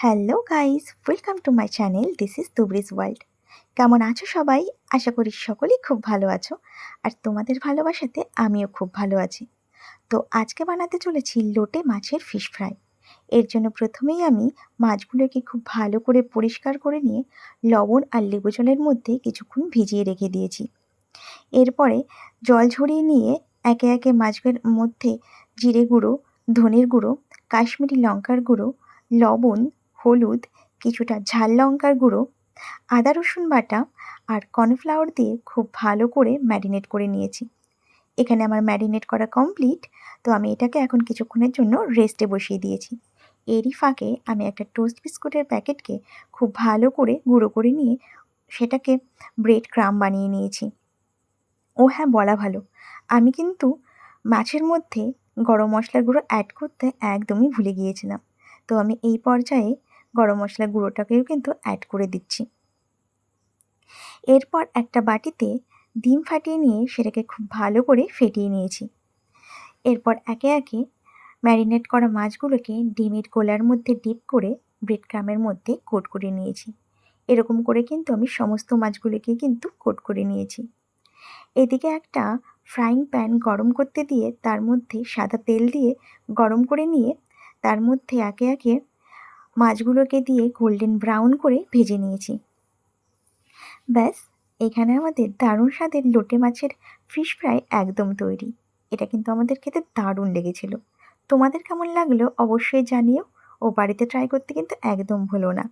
Hello guys, welcome to my channel. This is তুবরিজ world. কেমন আছো সবাই? আশা করি সকলেই খুব ভালো আছো, আর তোমাদের ভালোবাসাতে আমিও খুব ভালো আছি। তো আজকে বানাতে চলেছি লোটে মাছের ফিশ ফ্রাই। এর জন্য প্রথমেই আমি মাছগুলোকে খুব ভালো করে পরিষ্কার করে নিয়ে লবণ আর লেবু জলের মধ্যে কিছুক্ষণ ভিজিয়ে রেখে দিয়েছি। এরপরে জল ঝরিয়ে নিয়ে একে একে মাছের মধ্যে জিরে গুঁড়ো, ধনের গুঁড়ো, কাশ্মীরি লঙ্কার গুঁড়ো, লবণ, হলুদ, কিছুটা ঝাল লঙ্কার গুঁড়ো, আদা রসুন বাটা আর কর্নফ্লাওয়ার দিয়ে খুব ভালো করে ম্যারিনেট করে নিয়েছি। এখানে আমার ম্যারিনেট করা কমপ্লিট। তো আমি এটাকে এখন কিছুক্ষণের জন্য রেস্টে বসিয়ে দিয়েছি। এরই ফাঁকে আমি একটা টোস্ট বিস্কুটের প্যাকেটকে খুব ভালো করে গুঁড়ো করে নিয়ে সেটাকে ব্রেড ক্রাম্ব বানিয়ে নিয়েছি। ও হ্যাঁ, বলা ভালো, আমি কিন্তু মাছের মধ্যে গরম মশলার গুঁড়ো অ্যাড করতে একদমই ভুলে গিয়েছিলাম। তো আমি এই পর্যায়ে গরম মশলার গুঁড়োটাকেও কিন্তু অ্যাড করে দিচ্ছি। এরপর একটা বাটিতে ডিম ফাটিয়ে নিয়ে সেটাকে খুব ভালো করে ফেটিয়ে নিয়েছি। এরপর একে একে ম্যারিনেট করা মাছগুলোকে ডিমের গোলার মধ্যে ডিপ করে ব্রেড ক্রামের মধ্যে কোট করে নিয়েছি। এরকম করে কিন্তু আমি সমস্ত মাছগুলোকে কিন্তু কোট করে নিয়েছি। এদিকে একটা ফ্রাইং প্যান গরম করতে দিয়ে তার মধ্যে সাদা তেল দিয়ে গরম করে নিয়ে তার মধ্যে একে একে মাছগুলোকে দিয়ে গোল্ডেন ব্রাউন করে ভেজে নিয়েছি। ব্যাস, এখানে আমাদের দারুণ স্বাদের লোটে মাছের ফিশ ফ্রাই একদম তৈরি। এটা কিন্তু আমাদের খেতে দারুণ লেগেছিল। তোমাদের কেমন লাগলো অবশ্যই জানিও, ও বাড়িতে ট্রাই করতে কিন্তু একদম ভুলো না।